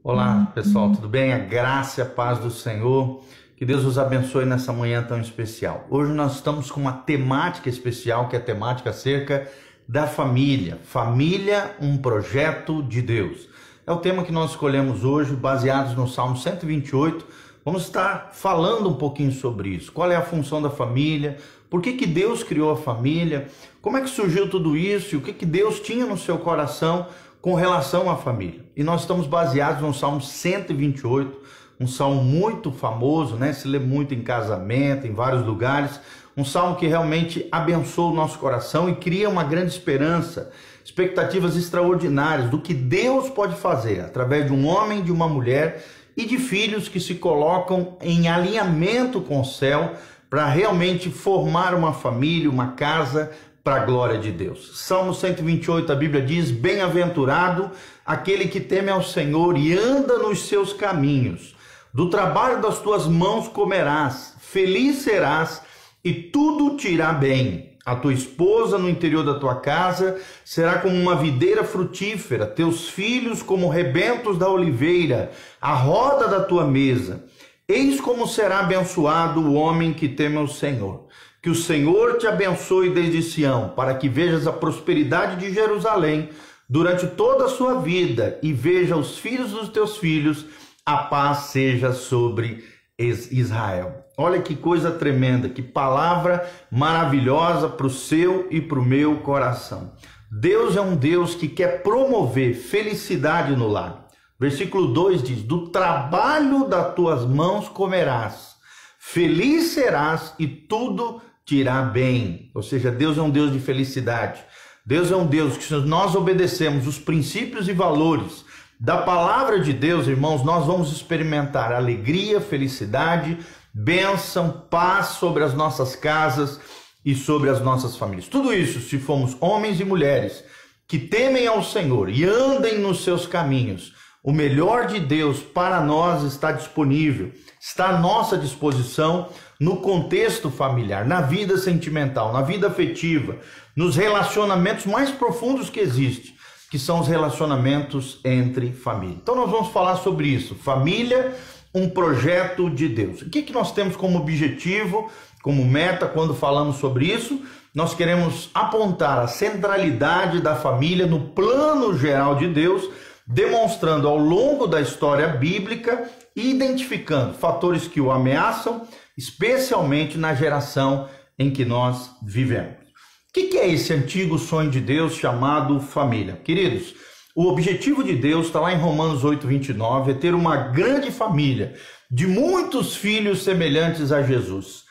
Olá pessoal, tudo bem? A graça e a paz do Senhor, que Deus os abençoe nessa manhã tão especial. Hoje nós estamos com uma temática especial, que é a temática acerca da família. Família, um projeto de Deus. É o tema que nós escolhemos hoje, baseados no Salmo 128. Vamos estar falando um pouquinho sobre isso. Qual é a função da família? Por que Deus criou a família? Como é que surgiu tudo isso? E o que Deus tinha no seu coração com relação à família? E nós estamos baseados no Salmo 128, um salmo muito famoso, né? Se lê muito em casamento, em vários lugares. Um salmo que realmente abençoa o nosso coração e cria uma grande esperança, expectativas extraordinárias do que Deus pode fazer através de um homem, de uma mulher e de filhos que se colocam em alinhamento com o céu para realmente formar uma família, uma casa para a glória de Deus. Salmo 128, a Bíblia diz: bem-aventurado aquele que teme ao Senhor e anda nos seus caminhos. Do trabalho das tuas mãos comerás, feliz serás e tudo te irá bem. A tua esposa no interior da tua casa será como uma videira frutífera, teus filhos como rebentos da oliveira, a roda da tua mesa. Eis como será abençoado o homem que teme ao Senhor. Que o Senhor te abençoe desde Sião, para que vejas a prosperidade de Jerusalém durante toda a sua vida e veja os filhos dos teus filhos, a paz seja sobre Israel. Olha que coisa tremenda, que palavra maravilhosa para o seu e para o meu coração. Deus é um Deus que quer promover felicidade no lar. Versículo 2 diz: do trabalho das tuas mãos comerás, feliz serás e tudo te irá bem. Ou seja, Deus é um Deus de felicidade. Deus é um Deus que, se nós obedecemos os princípios e valores da palavra de Deus, irmãos, nós vamos experimentar alegria, felicidade, bênção, paz sobre as nossas casas e sobre as nossas famílias. Tudo isso se formos homens e mulheres que temem ao Senhor e andem nos seus caminhos. O melhor de Deus para nós está disponível, está à nossa disposição no contexto familiar, na vida sentimental, na vida afetiva, nos relacionamentos mais profundos que existem, que são os relacionamentos entre família. Então nós vamos falar sobre isso. Família, um projeto de Deus. O que nós temos como objetivo, como meta quando falamos sobre isso? Nós queremos apontar a centralidade da família no plano geral de Deus, demonstrando ao longo da história bíblica e identificando fatores que o ameaçam, especialmente na geração em que nós vivemos. O que é esse antigo sonho de Deus chamado família? Queridos, o objetivo de Deus está lá em Romanos 8:29, é ter uma grande família de muitos filhos semelhantes a Jesus.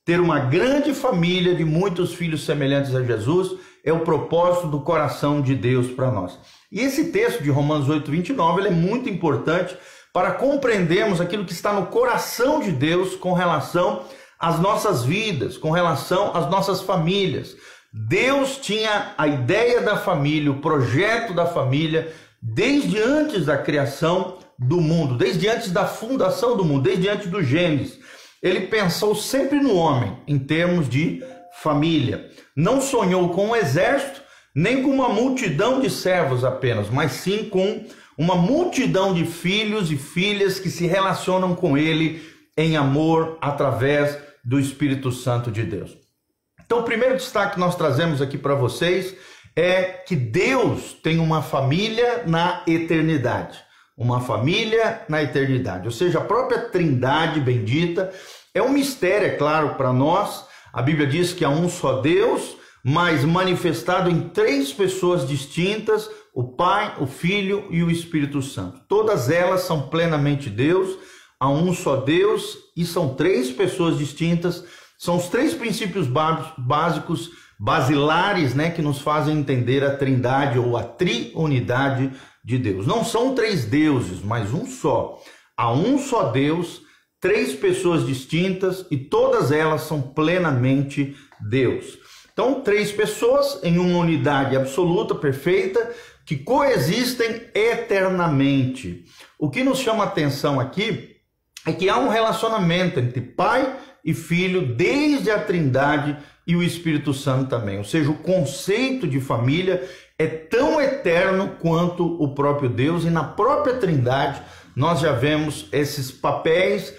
Ter uma grande família de muitos filhos semelhantes a Jesus é o propósito do coração de Deus para nós. E esse texto de Romanos 8:29, ele é muito importante para compreendermos aquilo que está no coração de Deus com relação às nossas vidas, com relação às nossas famílias. Deus tinha a ideia da família, o projeto da família, desde antes da criação do mundo, desde antes da fundação do mundo, desde antes do Gênesis. Ele pensou sempre no homem, em termos de família. Não sonhou com um exército, nem com uma multidão de servos apenas, mas sim com uma multidão de filhos e filhas que se relacionam com ele em amor através do Espírito Santo de Deus. Então, o primeiro destaque que nós trazemos aqui para vocês é que Deus tem uma família na eternidade. Uma família na eternidade. Ou seja, a própria Trindade bendita é um mistério, é claro, para nós. A Bíblia diz que há um só Deus, mas manifestado em três pessoas distintas: o Pai, o Filho e o Espírito Santo. Todas elas são plenamente Deus, há um só Deus e são três pessoas distintas. São os três princípios básicos, basilares, né, que nos fazem entender a trindade ou a triunidade de Deus. Não são três deuses, mas um só. Há um só Deus, três pessoas distintas e todas elas são plenamente Deus. Então, três pessoas em uma unidade absoluta, perfeita, que coexistem eternamente. O que nos chama a atenção aqui é que há um relacionamento entre Pai e Filho, desde a Trindade e o Espírito Santo também. Ou seja, o conceito de família é tão eterno quanto o próprio Deus, e na própria Trindade nós já vemos esses papéis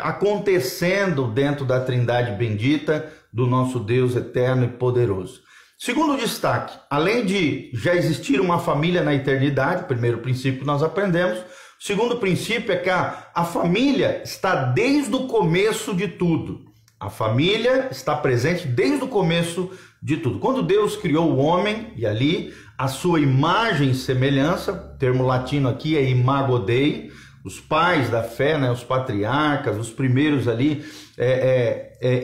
acontecendo dentro da Trindade bendita do nosso Deus eterno e poderoso. Segundo destaque, além de já existir uma família na eternidade, o primeiro princípio que nós aprendemos, o segundo princípio é que a família está desde o começo de tudo. A família está presente desde o começo de tudo. Quando Deus criou o homem, e ali a sua imagem e semelhança, o termo latino aqui é imago Dei, os pais da fé, né, os patriarcas, os primeiros ali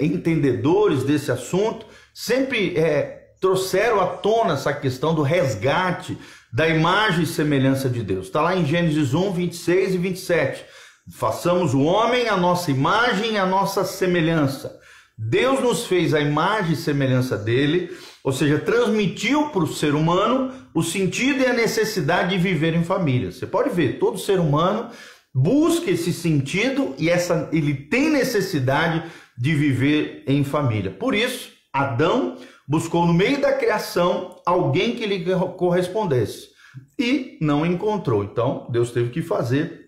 entendedores desse assunto, sempre trouxeram à tona essa questão do resgate da imagem e semelhança de Deus. Está lá em Gênesis 1, 26 e 27. Façamos o homem a nossa imagem e a nossa semelhança. Deus nos fez a imagem e semelhança dele, ou seja, transmitiu para o ser humano o sentido e a necessidade de viver em família. Você pode ver, todo ser humano busca esse sentido e ele tem necessidade de viver em família. Por isso, Adão buscou no meio da criação alguém que lhe correspondesse e não encontrou. Então, Deus teve que fazer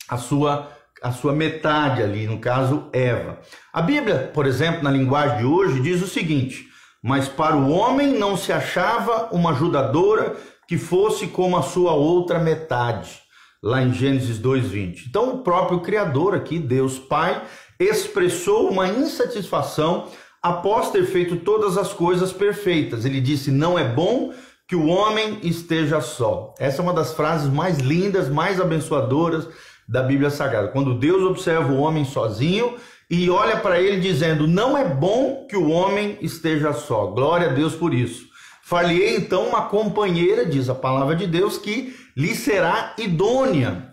a sua metade ali, no caso, Eva. A Bíblia, por exemplo, na linguagem de hoje, diz o seguinte: mas para o homem não se achava uma ajudadora que fosse como a sua outra metade, lá em Gênesis 2:20. Então, o próprio Criador aqui, Deus Pai, expressou uma insatisfação após ter feito todas as coisas perfeitas. Ele disse: não é bom que o homem esteja só. Essa é uma das frases mais lindas, mais abençoadoras da Bíblia Sagrada. Quando Deus observa o homem sozinho e olha para ele dizendo: não é bom que o homem esteja só. Glória a Deus por isso. Far-lhe-ei então uma companheira, diz a palavra de Deus, que lhe será idônea.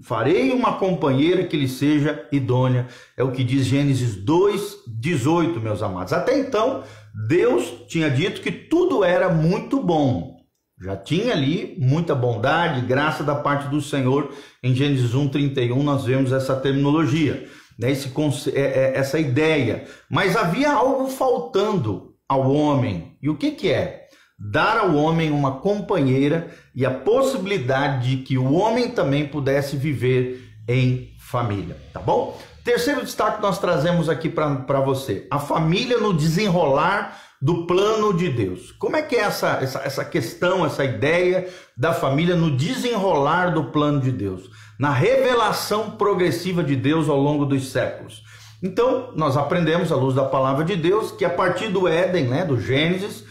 Farei uma companheira que lhe seja idônea. É o que diz Gênesis 2:18, meus amados. Até então, Deus tinha dito que tudo era muito bom. Já tinha ali muita bondade, graça da parte do Senhor. Em Gênesis 1:31 nós vemos essa terminologia, né? Essa ideia. Mas havia algo faltando ao homem. E o que é? Dar ao homem uma companheira e a possibilidade de que o homem também pudesse viver em família, tá bom? Terceiro destaque que nós trazemos aqui para você: a família no desenrolar do plano de Deus. Como é que é essa questão, essa ideia da família no desenrolar do plano de Deus? Na revelação progressiva de Deus ao longo dos séculos. Então, nós aprendemos, à luz da palavra de Deus, que a partir do Éden, né, do Gênesis,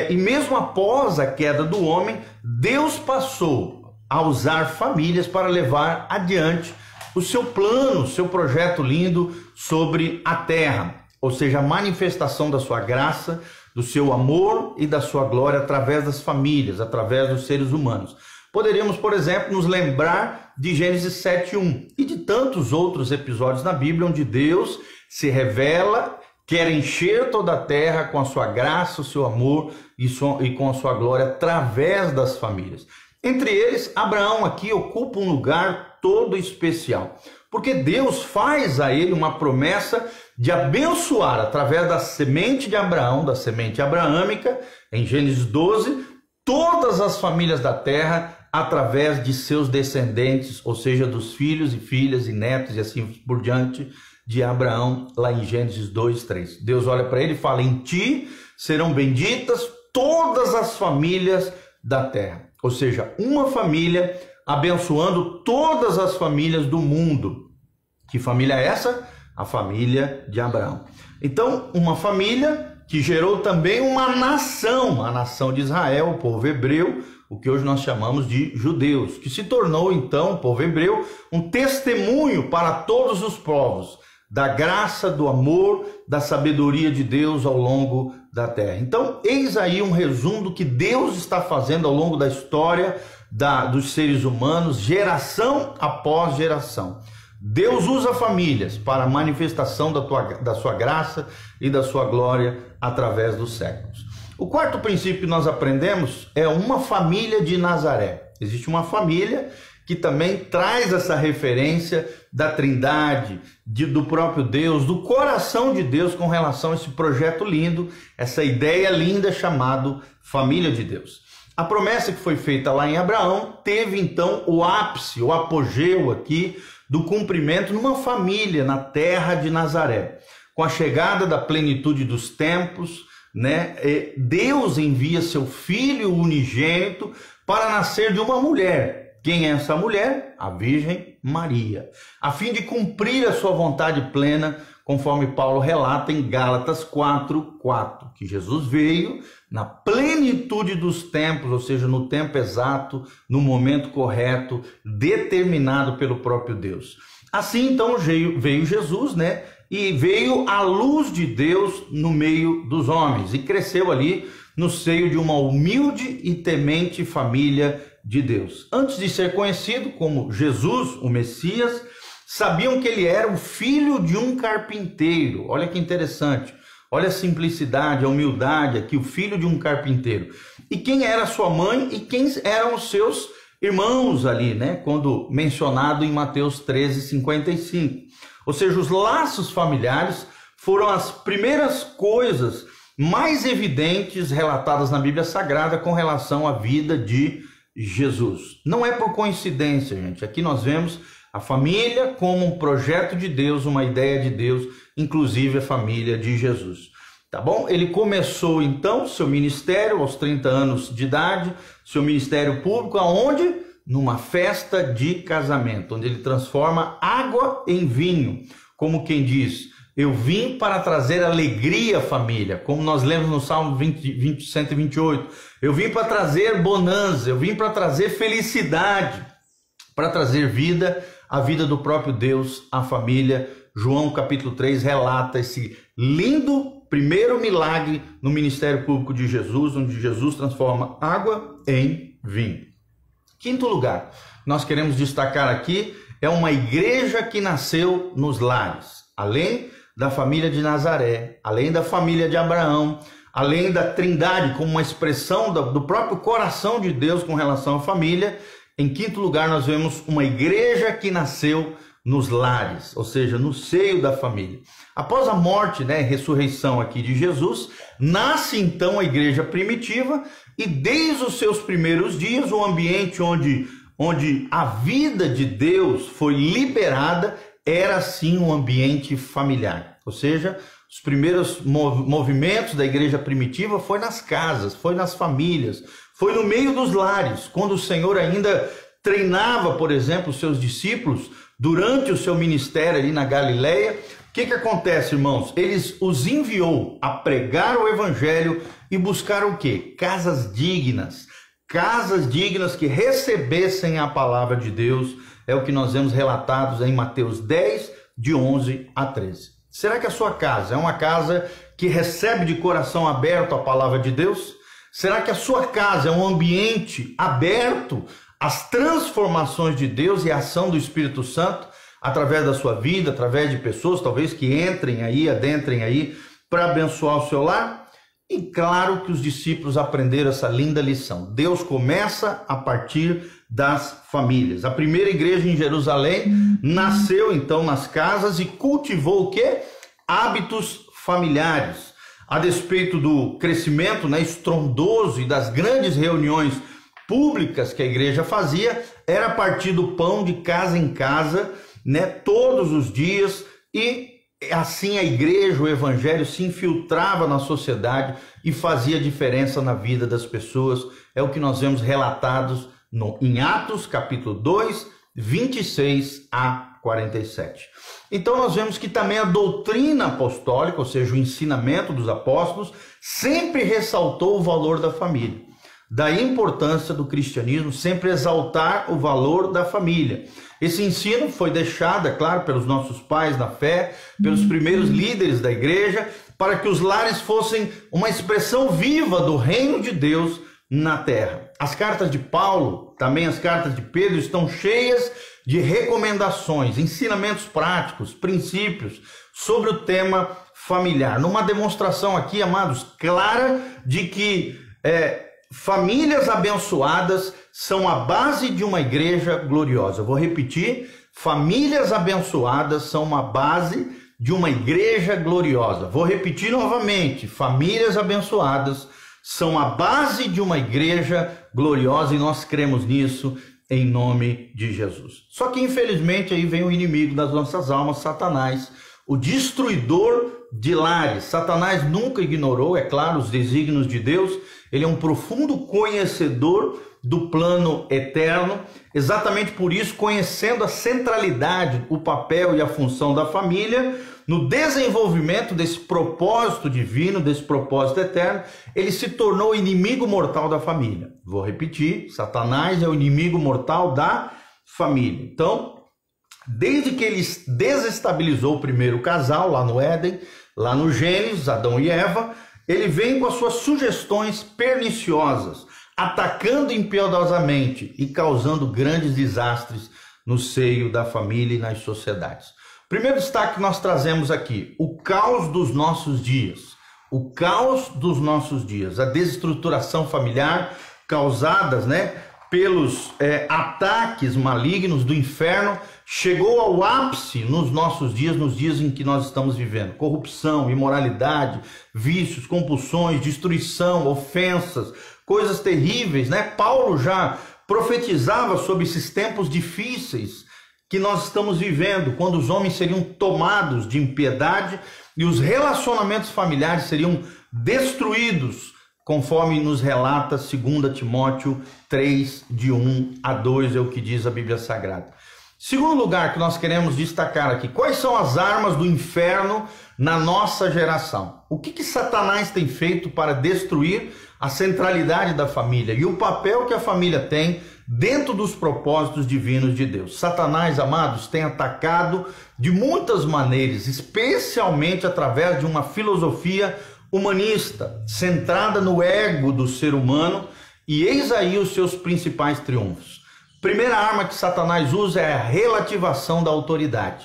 e mesmo após a queda do homem, Deus passou a usar famílias para levar adiante o seu plano, o seu projeto lindo sobre a terra. Ou seja, a manifestação da sua graça, do seu amor e da sua glória através das famílias, através dos seres humanos. Poderíamos, por exemplo, nos lembrar de Gênesis 7:1 e de tantos outros episódios na Bíblia onde Deus se revela, quer encher toda a terra com a sua graça, o seu amor e com a sua glória através das famílias. Entre eles, Abraão aqui ocupa um lugar todo especial, porque Deus faz a ele uma promessa de abençoar através da semente de Abraão, da semente abraâmica, em Gênesis 12, todas as famílias da terra através de seus descendentes, ou seja, dos filhos e filhas e netos e assim por diante de Abraão, lá em Gênesis 2:3. Deus olha para ele e fala: em ti serão benditas todas as famílias da terra. Ou seja, uma família abençoando todas as famílias do mundo. Que família é essa? A família de Abraão. Então, uma família que gerou também uma nação, a nação de Israel, o povo hebreu, o que hoje nós chamamos de judeus, que se tornou então, o povo hebreu, um testemunho para todos os povos da graça, do amor, da sabedoria de Deus ao longo da terra. Então, eis aí um resumo do que Deus está fazendo ao longo da história dos seres humanos, geração após geração. Deus usa famílias para a manifestação da sua graça e da sua glória através dos séculos. O quarto princípio que nós aprendemos é uma família de Nazaré. Existe uma família que também traz essa referência da Trindade, do próprio Deus, do coração de Deus com relação a esse projeto lindo, essa ideia linda chamada família de Deus. A promessa que foi feita lá em Abraão teve então o ápice, o apogeu aqui do cumprimento numa família na terra de Nazaré. Com a chegada da plenitude dos tempos, né, Deus envia seu Filho unigênito para nascer de uma mulher. Quem é essa mulher? A Virgem Maria, a fim de cumprir a sua vontade plena, conforme Paulo relata em Gálatas 4:4, que Jesus veio na plenitude dos tempos, ou seja, no tempo exato, no momento correto, determinado pelo próprio Deus. Assim, então, veio Jesus, né? E veio a luz de Deus no meio dos homens e cresceu ali no seio de uma humilde e temente família de Deus. Antes de ser conhecido como Jesus, o Messias, sabiam que ele era o filho de um carpinteiro. Olha que interessante. Olha a simplicidade, a humildade aqui, o filho de um carpinteiro. E quem era sua mãe e quem eram os seus irmãos ali, né? Quando mencionado em Mateus 13:55. Ou seja, os laços familiares foram as primeiras coisas mais evidentes relatadas na Bíblia Sagrada com relação à vida de Jesus. Não é por coincidência, gente. Aqui nós vemos a família como um projeto de Deus, uma ideia de Deus, inclusive a família de Jesus. Tá bom? Ele começou então seu ministério aos 30 anos de idade, seu ministério público, aonde? Numa festa de casamento, onde ele transforma água em vinho, como quem diz, eu vim para trazer alegria à família, como nós lemos no Salmo 128, eu vim para trazer bonança, eu vim para trazer felicidade, para trazer vida, a vida do próprio Deus, à família. João capítulo 3 relata esse lindo primeiro milagre no ministério público de Jesus, onde Jesus transforma água em vinho. Quinto lugar, nós queremos destacar aqui, é uma igreja que nasceu nos lares, além da família de Nazaré, além da família de Abraão, além da Trindade como uma expressão do próprio coração de Deus com relação à família. Em quinto lugar, nós vemos uma igreja que nasceu nos lares, ou seja, no seio da família. Após a morte, né, ressurreição aqui de Jesus, nasce então a igreja primitiva e desde os seus primeiros dias, o ambiente onde a vida de Deus foi liberada era sim um ambiente familiar. Ou seja, os primeiros movimentos da igreja primitiva foi nas casas, foi nas famílias, foi no meio dos lares, quando o Senhor ainda treinava, por exemplo, os seus discípulos durante o seu ministério ali na Galileia. O que acontece, irmãos? Eles os enviou a pregar o evangelho e buscar o quê? Casas dignas que recebessem a palavra de Deus. É o que nós vemos relatados em Mateus 10, de 11 a 13. Será que a sua casa é uma casa que recebe de coração aberto a palavra de Deus? Será que a sua casa é um ambiente aberto às transformações de Deus e à ação do Espírito Santo através da sua vida, através de pessoas talvez que entrem aí, adentrem aí para abençoar o seu lar? E claro que os discípulos aprenderam essa linda lição. Deus começa a partir das famílias. A primeira igreja em Jerusalém nasceu então nas casas e cultivou o quê? Hábitos familiares. A despeito do crescimento, né, estrondoso e das grandes reuniões públicas que a igreja fazia, era a partir do pão de casa em casa, né, todos os dias, e assim a igreja, o evangelho se infiltrava na sociedade e fazia diferença na vida das pessoas. É o que nós vemos relatados em Atos capítulo 2, 26 a 47. Então nós vemos que também a doutrina apostólica, ou seja, o ensinamento dos apóstolos, sempre ressaltou o valor da família. Da importância do cristianismo sempre exaltar o valor da família. Esse ensino foi deixado, é claro, pelos nossos pais na fé, pelos primeiros líderes da igreja, para que os lares fossem uma expressão viva do reino de Deus na terra. As cartas de Paulo, também as cartas de Pedro, estão cheias de recomendações, ensinamentos práticos, princípios sobre o tema familiar. Numa demonstração aqui, amados, clara de que famílias abençoadas são a base de uma igreja gloriosa. Eu vou repetir, famílias abençoadas são uma base de uma igreja gloriosa. Vou repetir novamente, famílias abençoadas são a base de uma igreja gloriosa e nós cremos nisso em nome de Jesus. Só que infelizmente aí vem o inimigo das nossas almas, Satanás, o destruidor de lares. Satanás nunca ignorou, é claro, os desígnios de Deus. Ele é um profundo conhecedor do plano eterno, exatamente por isso, conhecendo a centralidade, o papel e a função da família, no desenvolvimento desse propósito divino, desse propósito eterno, ele se tornou o inimigo mortal da família. Vou repetir, Satanás é o inimigo mortal da família. Então, desde que ele desestabilizou o primeiro casal, lá no Éden, lá no Gênesis, Adão e Eva, ele vem com as suas sugestões perniciosas, atacando impiedosamente e causando grandes desastres no seio da família e nas sociedades. Primeiro destaque que nós trazemos aqui, o caos dos nossos dias. O caos dos nossos dias, a desestruturação familiar causadas, pelos ataques malignos do inferno, chegou ao ápice nos nossos dias, nos dias em que nós estamos vivendo. Corrupção, imoralidade, vícios, compulsões, destruição, ofensas, coisas terríveis, Paulo já profetizava sobre esses tempos difíceis que nós estamos vivendo, quando os homens seriam tomados de impiedade e os relacionamentos familiares seriam destruídos, conforme nos relata 2 Timóteo 3, de 1 a 2, é o que diz a Bíblia Sagrada. Segundo lugar que nós queremos destacar aqui, quais são as armas do inferno na nossa geração? O que Satanás tem feito para destruir a centralidade da família e o papel que a família tem dentro dos propósitos divinos de Deus? Satanás, amados, tem atacado de muitas maneiras, especialmente através de uma filosofia humanista, centrada no ego do ser humano, e eis aí os seus principais triunfos. Primeira arma que Satanás usa é a relativação da autoridade.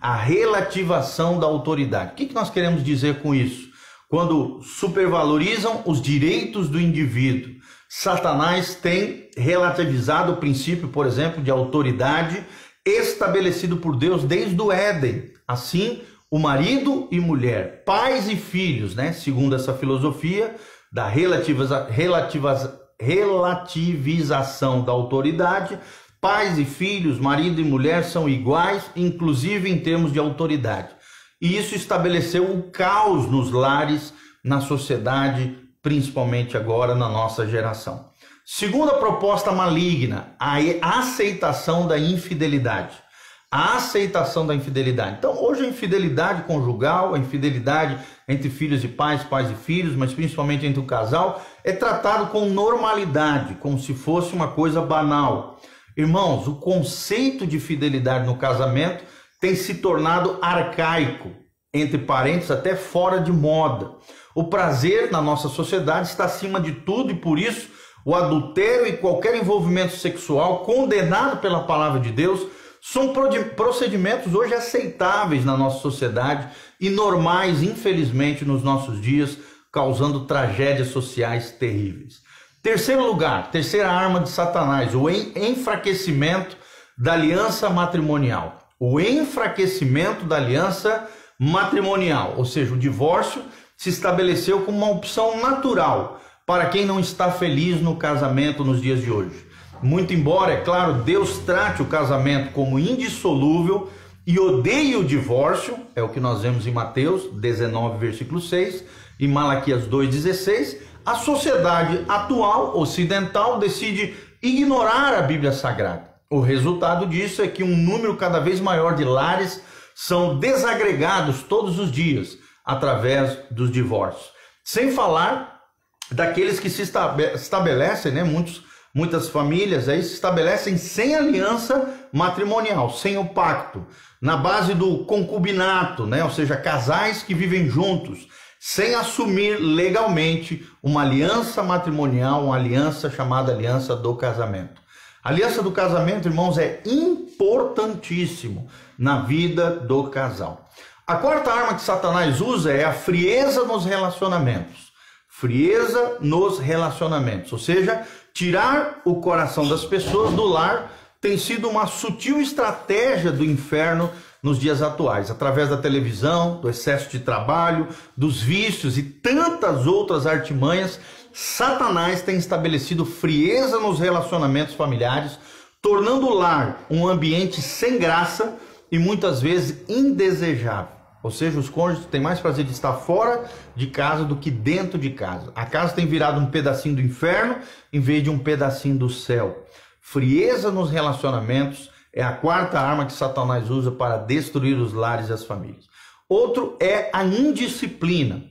A relativação da autoridade. O que nós queremos dizer com isso? Quando supervalorizam os direitos do indivíduo. Satanás tem relativizado o princípio, por exemplo, de autoridade estabelecido por Deus desde o Éden. Assim, o marido e mulher, pais e filhos, segundo essa filosofia da relativização da autoridade, pais e filhos, marido e mulher são iguais, inclusive em termos de autoridade. E isso estabeleceu o caos nos lares, na sociedade, principalmente agora na nossa geração. Segunda proposta maligna, a aceitação da infidelidade. A aceitação da infidelidade. Então, hoje a infidelidade conjugal, a infidelidade entre filhos e pais, pais e filhos, mas principalmente entre o casal, é tratado com normalidade, como se fosse uma coisa banal. Irmãos, o conceito de fidelidade no casamento tem se tornado arcaico, entre parentes até fora de moda. O prazer na nossa sociedade está acima de tudo e por isso o adultério e qualquer envolvimento sexual condenado pela palavra de Deus são procedimentos hoje aceitáveis na nossa sociedade e normais, infelizmente, nos nossos dias, causando tragédias sociais terríveis. Terceiro lugar, terceira arma de Satanás, o enfraquecimento da aliança matrimonial. O enfraquecimento da aliança matrimonial, ou seja, o divórcio se estabeleceu como uma opção natural para quem não está feliz no casamento nos dias de hoje. Muito embora, é claro, Deus trate o casamento como indissolúvel e odeie o divórcio, é o que nós vemos em Mateus 19, versículo 6, e Malaquias 2,16, a sociedade atual ocidental decide ignorar a Bíblia Sagrada. O resultado disso é que um número cada vez maior de lares são desagregados todos os dias através dos divórcios. Sem falar daqueles que se estabelecem, muitas famílias aí se estabelecem sem aliança matrimonial, sem o pacto, na base do concubinato, ou seja, casais que vivem juntos, sem assumir legalmente uma aliança matrimonial, uma aliança chamada aliança do casamento. A aliança do casamento, irmãos, é importantíssimo na vida do casal. A quarta arma que Satanás usa é a frieza nos relacionamentos. Frieza nos relacionamentos, ou seja, tirar o coração das pessoas do lar tem sido uma sutil estratégia do inferno nos dias atuais, através da televisão, do excesso de trabalho, dos vícios e tantas outras artimanhas. Satanás tem estabelecido frieza nos relacionamentos familiares, tornando o lar um ambiente sem graça e muitas vezes indesejável. Ou seja, os cônjuges têm mais prazer de estar fora de casa do que dentro de casa. A casa tem virado um pedacinho do inferno em vez de um pedacinho do céu. Frieza nos relacionamentos é a quarta arma que Satanás usa para destruir os lares e as famílias. Outro é a indisciplina.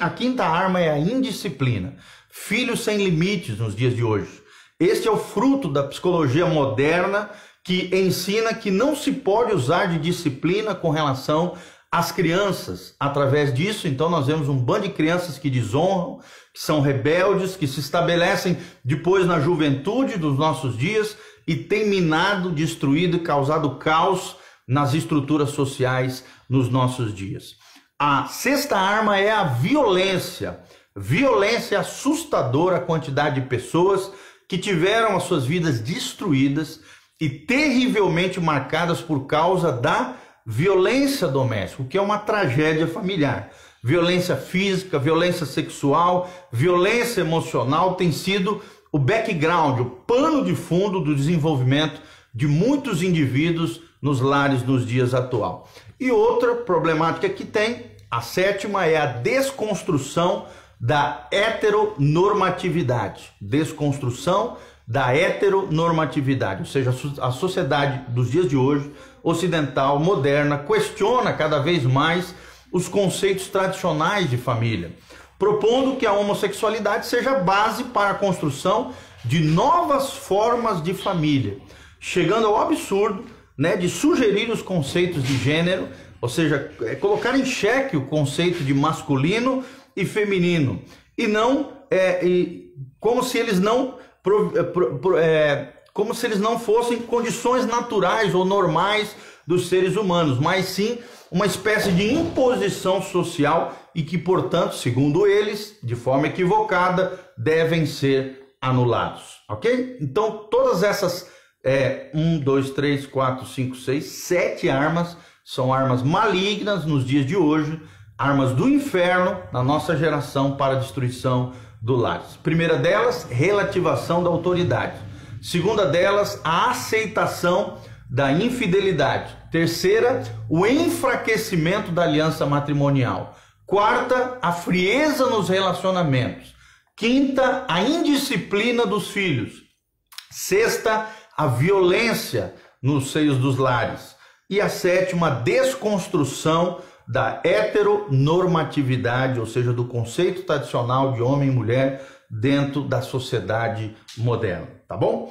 A quinta arma é a indisciplina. Filhos sem limites nos dias de hoje. Este é o fruto da psicologia moderna que ensina que não se pode usar de disciplina com relação às crianças. Através disso, então, nós vemos um bando de crianças que desonram, que são rebeldes, que se estabelecem depois na juventude dos nossos dias e tem minado, destruído e causado caos nas estruturas sociais nos nossos dias. A sexta arma é a violência. Violência assustadora, a quantidade de pessoas que tiveram as suas vidas destruídas e terrivelmente marcadas por causa da violência doméstica, o que é uma tragédia familiar. Violência física, violência sexual, violência emocional tem sido o background, o pano de fundo do desenvolvimento de muitos indivíduos nos lares nos dias atuais. E outra problemática que tem, a sétima, é a desconstrução da heteronormatividade. Desconstrução da heteronormatividade, ou seja, a sociedade dos dias de hoje, ocidental, moderna, questiona cada vez mais os conceitos tradicionais de família, propondo que a homossexualidade seja base para a construção de novas formas de família, chegando ao absurdo, né, de sugerir os conceitos de gênero, ou seja, colocar em xeque o conceito de masculino e feminino, e não como se eles não fossem condições naturais ou normais dos seres humanos, mas sim uma espécie de imposição social e que, portanto, segundo eles, de forma equivocada, devem ser anulados, ok? Então, todas essas 7 armas são armas malignas nos dias de hoje, armas do inferno na nossa geração para a destruição do lar. Primeira delas, relativação da autoridade. Segunda delas, a aceitação da infidelidade. Terceira, o enfraquecimento da aliança matrimonial. Quarta, a frieza nos relacionamentos. Quinta, a indisciplina dos filhos. Sexta, a violência nos seios dos lares. E a sétima, a desconstrução da heteronormatividade, ou seja, do conceito tradicional de homem e mulher dentro da sociedade moderna, tá bom?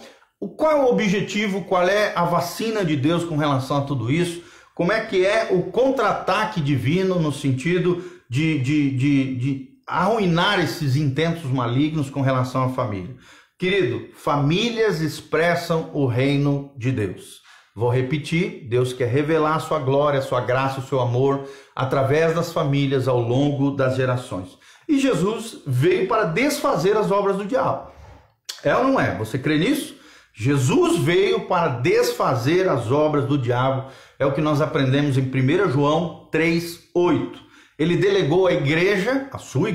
Qual é o objetivo, qual é a vacina de Deus com relação a tudo isso? Como é que é o contra-ataque divino no sentido de arruinar esses intentos malignos com relação à família? Querido, famílias expressam o reino de Deus. Vou repetir, Deus quer revelar a sua glória, a sua graça, o seu amor através das famílias ao longo das gerações. E Jesus veio para desfazer as obras do diabo. É ou não é? Você crê nisso? Jesus veio para desfazer as obras do diabo. É o que nós aprendemos em 1 João 3:8. Ele delegou à igreja, a sua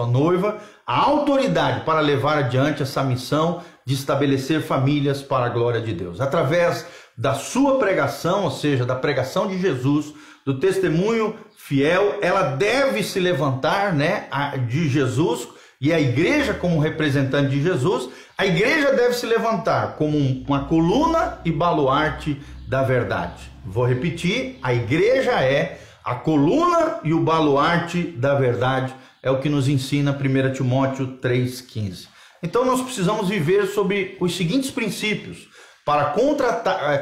noiva, a autoridade para levar adiante essa missão de estabelecer famílias para a glória de Deus. Através da sua pregação, ou seja, da pregação de Jesus, do testemunho fiel, ela deve se levantar, né, de Jesus, e a igreja como representante de Jesus, a igreja deve se levantar como uma coluna e baluarte da verdade. Vou repetir, a igreja é a coluna e o baluarte da verdade, é o que nos ensina 1 Timóteo 3,15. Então nós precisamos viver sobre os seguintes princípios para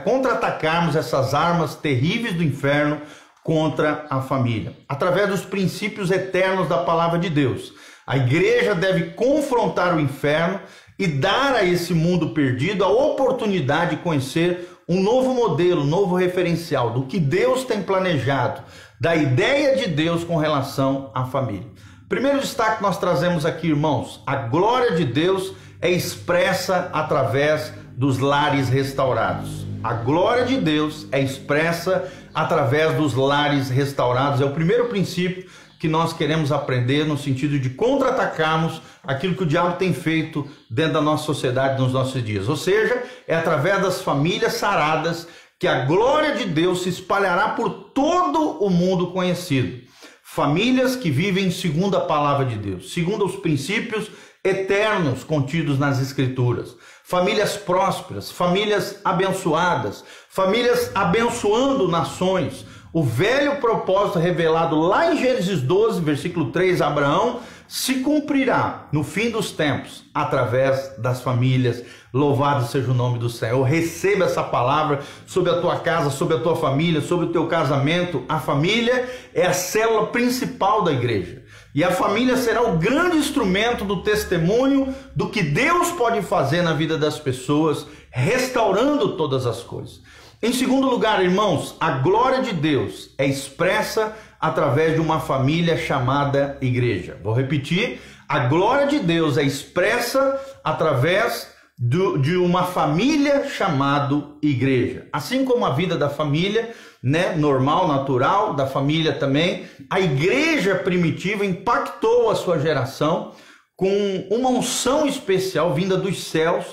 contra-atacarmos essas armas terríveis do inferno contra a família. Através dos princípios eternos da palavra de Deus. A igreja deve confrontar o inferno e dar a esse mundo perdido a oportunidade de conhecer um novo modelo, um novo referencial do que Deus tem planejado, da ideia de Deus com relação à família. Primeiro destaque que nós trazemos aqui, irmãos, a glória de Deus é expressa através dos lares restaurados. A glória de Deus é expressa através dos lares restaurados. É o primeiro princípio que nós queremos aprender no sentido de contra-atacarmos aquilo que o diabo tem feito dentro da nossa sociedade nos nossos dias. Ou seja, é através das famílias saradas que a glória de Deus se espalhará por todo o mundo conhecido. Famílias que vivem segundo a palavra de Deus, segundo os princípios eternos contidos nas Escrituras. Famílias prósperas, famílias abençoadas, famílias abençoando nações. O velho propósito revelado lá em Gênesis 12, versículo 3, Abraão, se cumprirá no fim dos tempos, através das famílias. Louvado seja o nome do Senhor. Receba essa palavra sobre a tua casa, sobre a tua família, sobre o teu casamento. A família é a célula principal da igreja. E a família será o grande instrumento do testemunho do que Deus pode fazer na vida das pessoas, restaurando todas as coisas. Em segundo lugar, irmãos, a glória de Deus é expressa através de uma família chamada igreja. Vou repetir, a glória de Deus é expressa através de uma família chamada igreja. Assim como a vida da família, normal, natural, da família também, a igreja primitiva impactou a sua geração com uma unção especial vinda dos céus.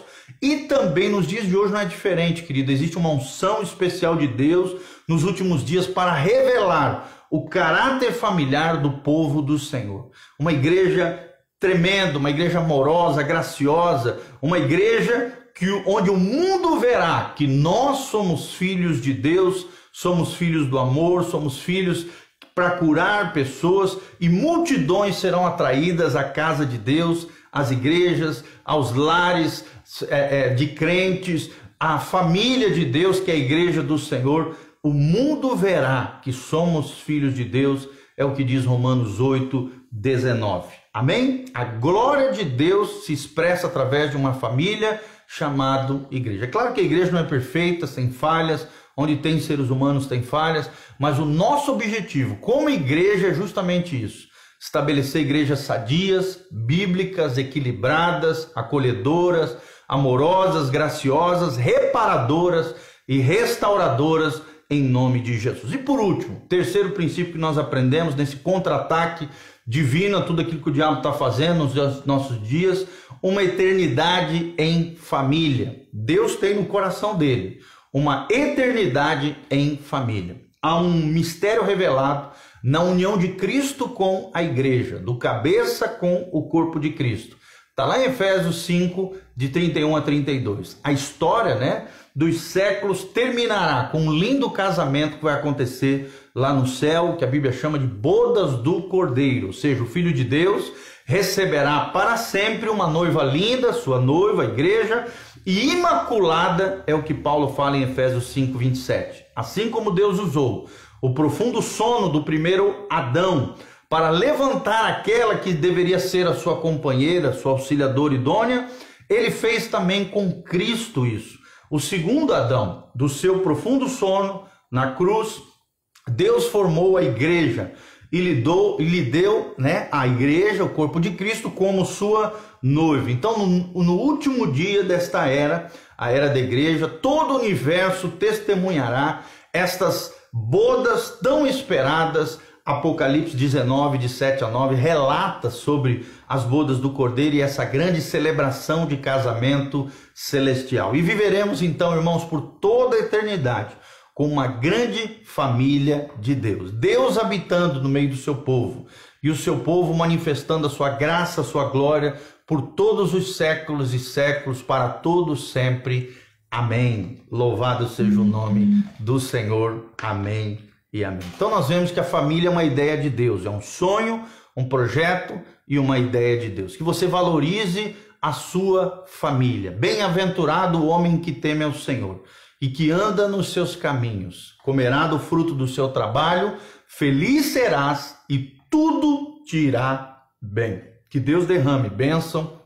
E também nos dias de hoje não é diferente, querido. Existe uma unção especial de Deus nos últimos dias para revelar o caráter familiar do povo do Senhor. Uma igreja tremenda, uma igreja amorosa, graciosa, uma igreja onde o mundo verá que nós somos filhos de Deus, somos filhos do amor, somos filhos para curar pessoas, e multidões serão atraídas à casa de Deus, às igrejas, aos lares de crentes, à família de Deus, que é a igreja do Senhor. O mundo verá que somos filhos de Deus, é o que diz Romanos 8, 19. Amém? A glória de Deus se expressa através de uma família chamada igreja. É claro que a igreja não é perfeita, sem falhas, onde tem seres humanos tem falhas, mas o nosso objetivo como igreja é justamente isso. Estabelecer igrejas sadias, bíblicas, equilibradas, acolhedoras, amorosas, graciosas, reparadoras e restauradoras em nome de Jesus. E por último, terceiro princípio que nós aprendemos nesse contra-ataque divino a tudo aquilo que o diabo está fazendo nos nossos dias, uma eternidade em família. Deus tem no coração dele uma eternidade em família. Há um mistério revelado na união de Cristo com a igreja, do cabeça com o corpo de Cristo. Está lá em Efésios 5, de 31 a 32. A história, dos séculos terminará com um lindo casamento que vai acontecer lá no céu, que a Bíblia chama de bodas do Cordeiro. Ou seja, o Filho de Deus receberá para sempre uma noiva linda, sua noiva, a igreja, e imaculada, é o que Paulo fala em Efésios 5, 27. Assim como Deus usou o profundo sono do primeiro Adão para levantar aquela que deveria ser a sua companheira, sua auxiliadora idônea, ele fez também com Cristo isso. O segundo Adão, do seu profundo sono na cruz, Deus formou a igreja e lhe deu a igreja, o corpo de Cristo, como sua noiva. Então, no último dia desta era, a era da igreja, todo o universo testemunhará estas bodas tão esperadas. Apocalipse 19, de 7 a 9, relata sobre as bodas do Cordeiro e essa grande celebração de casamento celestial. E viveremos então, irmãos, por toda a eternidade com uma grande família de Deus. Deus habitando no meio do seu povo e o seu povo manifestando a sua graça, a sua glória por todos os séculos e séculos, para todos sempre. Amém. Louvado seja o nome do Senhor. Amém e amém. Então nós vemos que a família é uma ideia de Deus, é um sonho, um projeto e uma ideia de Deus. Que você valorize a sua família. Bem-aventurado o homem que teme ao Senhor e que anda nos seus caminhos. Comerá do fruto do seu trabalho, feliz serás e tudo te irá bem. Que Deus derrame bênção,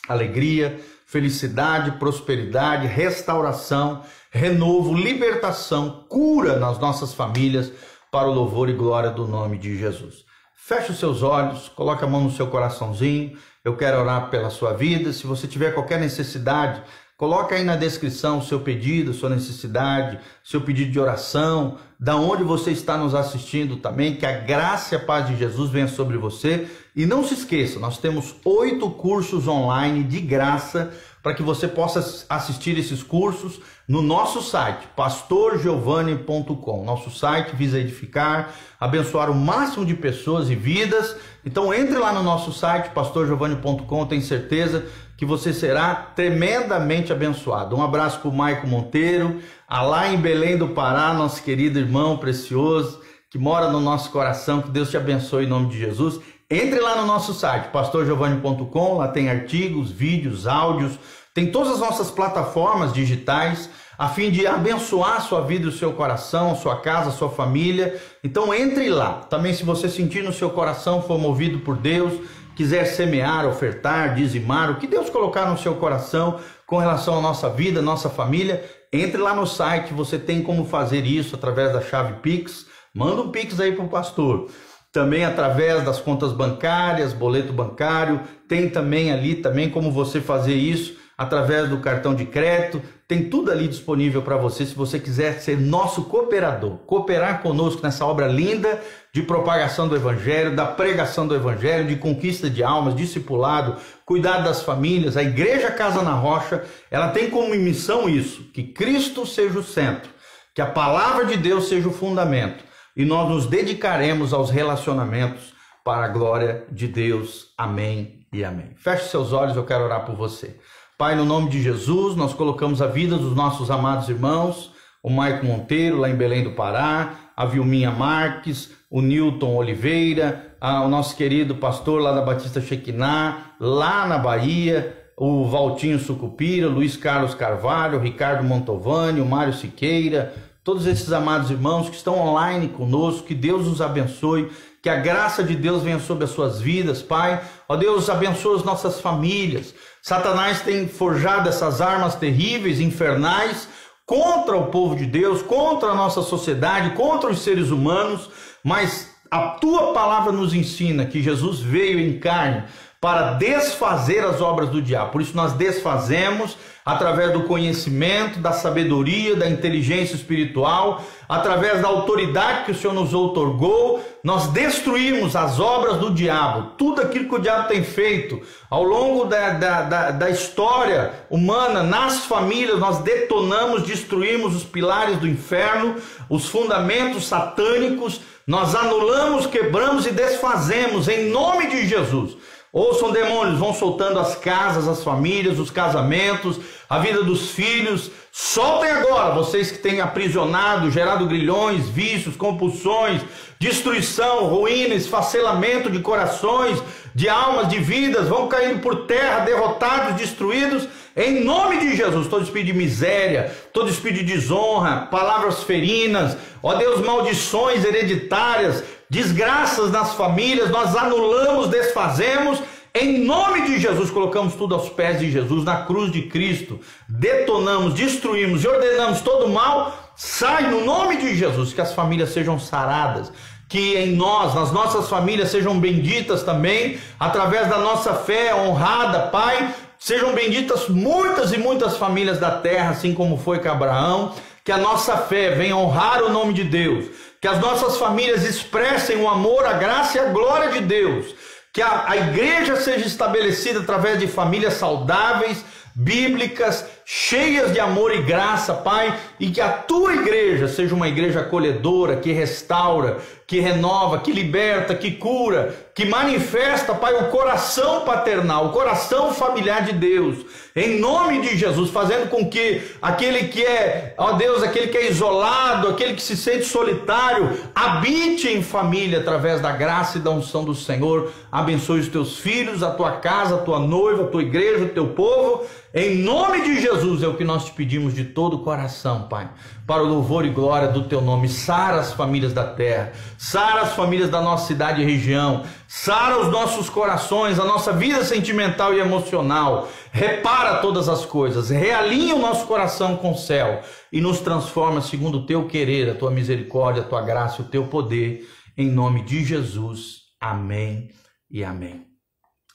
alegria, felicidade, prosperidade, restauração, renovo, libertação, cura nas nossas famílias, para o louvor e glória do nome de Jesus. Feche os seus olhos, coloque a mão no seu coraçãozinho. Eu quero orar pela sua vida. Se você tiver qualquer necessidade, Coloca aí na descrição o seu pedido, sua necessidade, seu pedido de oração, da onde você está nos assistindo também, que a graça e a paz de Jesus venha sobre você. E não se esqueça, nós temos 8 cursos online de graça para que você possa assistir esses cursos no nosso site, pastorgiovanni.com. Nosso site visa edificar, abençoar o máximo de pessoas e vidas. Então entre lá no nosso site, pastorgiovanni.com, tenho certeza que você será tremendamente abençoado. Um abraço para o Maico Monteiro, lá em Belém do Pará, nosso querido irmão precioso, que mora no nosso coração. Que Deus te abençoe em nome de Jesus. Entre lá no nosso site, pastorgiovanni.com, lá tem artigos, vídeos, áudios, tem todas as nossas plataformas digitais, a fim de abençoar a sua vida, o seu coração, a sua casa, a sua família. Então entre lá. Também, se você sentir no seu coração, for movido por Deus, quiser semear, ofertar, dizimar, o que Deus colocar no seu coração com relação à nossa vida, nossa família, entre lá no site, você tem como fazer isso através da chave Pix. Manda um Pix aí para o pastor. Também através das contas bancárias, boleto bancário, tem também ali também como você fazer isso através do cartão de crédito. Tem tudo ali disponível para você, se você quiser ser nosso cooperador, cooperar conosco nessa obra linda de propagação do Evangelho, da pregação do Evangelho, de conquista de almas, discipulado, cuidado das famílias. A Igreja Casa na Rocha, ela tem como missão isso, que Cristo seja o centro, que a palavra de Deus seja o fundamento, e nós nos dedicaremos aos relacionamentos para a glória de Deus. Amém e amém. Feche seus olhos, eu quero orar por você. Pai, no nome de Jesus, nós colocamos a vida dos nossos amados irmãos, o Maico Monteiro, lá em Belém do Pará, a Vilminha Marques, o Newton Oliveira, o nosso querido pastor lá da Batista Shekinah, lá na Bahia, o Valtinho Sucupira, Luiz Carlos Carvalho, o Ricardo Montovani, o Mário Siqueira, todos esses amados irmãos que estão online conosco, que Deus os abençoe, que a graça de Deus venha sobre as suas vidas, Pai. Ó Deus, abençoa as nossas famílias. Satanás tem forjado essas armas terríveis, infernais, contra o povo de Deus, contra a nossa sociedade, contra os seres humanos, mas a tua palavra nos ensina que Jesus veio em carne para desfazer as obras do diabo. Por isso nós desfazemos através do conhecimento, da sabedoria, da inteligência espiritual, através da autoridade que o Senhor nos outorgou. Nós destruímos as obras do diabo, tudo aquilo que o diabo tem feito ao longo da história humana, nas famílias. Nós detonamos, destruímos os pilares do inferno, os fundamentos satânicos. Nós anulamos, quebramos e desfazemos em nome de Jesus. Ouçam, demônios, vão soltando as casas, as famílias, os casamentos, a vida dos filhos. Soltem agora, vocês que têm aprisionado, gerado grilhões, vícios, compulsões, destruição, ruína, esfacelamento de corações, de almas, de vidas, vão caindo por terra, derrotados, destruídos, em nome de Jesus. Todo espírito de miséria, todo espírito de desonra, palavras ferinas, ó Deus, maldições hereditárias, desgraças nas famílias, nós anulamos, desfazemos, em nome de Jesus, colocamos tudo aos pés de Jesus, na cruz de Cristo, detonamos, destruímos e ordenamos todo mal, sai no nome de Jesus, que as famílias sejam saradas, que em nós, nas nossas famílias, sejam benditas também, através da nossa fé honrada, Pai, sejam benditas muitas e muitas famílias da terra, assim como foi com Abraão, que a nossa fé venha honrar o nome de Deus, que as nossas famílias expressem o amor, a graça e a glória de Deus, que a igreja seja estabelecida através de famílias saudáveis, bíblicas, cheias de amor e graça, Pai, e que a tua igreja seja uma igreja acolhedora, que restaura, que renova, que liberta, que cura, que manifesta, Pai, o coração paternal, o coração familiar de Deus, em nome de Jesus, fazendo com que aquele que é, ó Deus, aquele que é isolado, aquele que se sente solitário, habite em família através da graça e da unção do Senhor. Abençoe os teus filhos, a tua casa, a tua noiva, a tua igreja, o teu povo, em nome de Jesus é o que nós te pedimos de todo o coração, Pai, para o louvor e glória do teu nome. Sara as famílias da terra, sara as famílias da nossa cidade e região, sara os nossos corações, a nossa vida sentimental e emocional, repara todas as coisas, realinha o nosso coração com o céu e nos transforma segundo o teu querer, a tua misericórdia, a tua graça e o teu poder, em nome de Jesus. Amém e amém.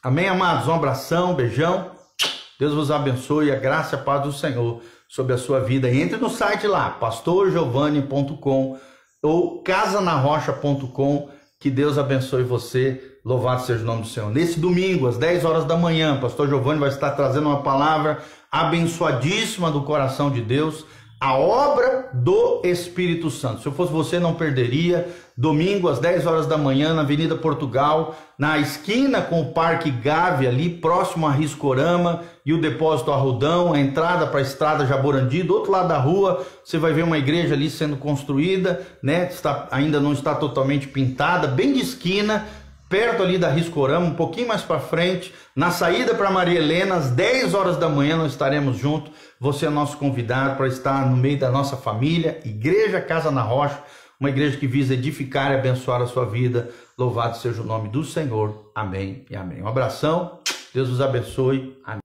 Amém, amados? Um abração, beijão. Deus vos abençoe, a graça e a paz do Senhor sobre a sua vida. Entre no site lá, pastorgiovanni.com ou casanarrocha.com. Que Deus abençoe você. Louvado seja o nome do Senhor. Nesse domingo, às 10 horas da manhã, pastor Giovanni vai estar trazendo uma palavra abençoadíssima do coração de Deus, a obra do Espírito Santo. Se eu fosse você, não perderia. Domingo, às 10 horas da manhã, na Avenida Portugal, na esquina com o Parque Gávea, ali próximo a Riscorama e o Depósito Arrudão, a entrada para a Estrada Jaborandi. Do outro lado da rua, você vai ver uma igreja ali sendo construída, né? Ainda não está totalmente pintada, bem de esquina, perto ali da Riscorama, um pouquinho mais para frente, na saída para Maria Helena, às 10 horas da manhã nós estaremos juntos. Você é nosso convidado para estar no meio da nossa família, Igreja Casa na Rocha, uma igreja que visa edificar e abençoar a sua vida. Louvado seja o nome do Senhor. Amém e amém. Um abração, Deus os abençoe. Amém.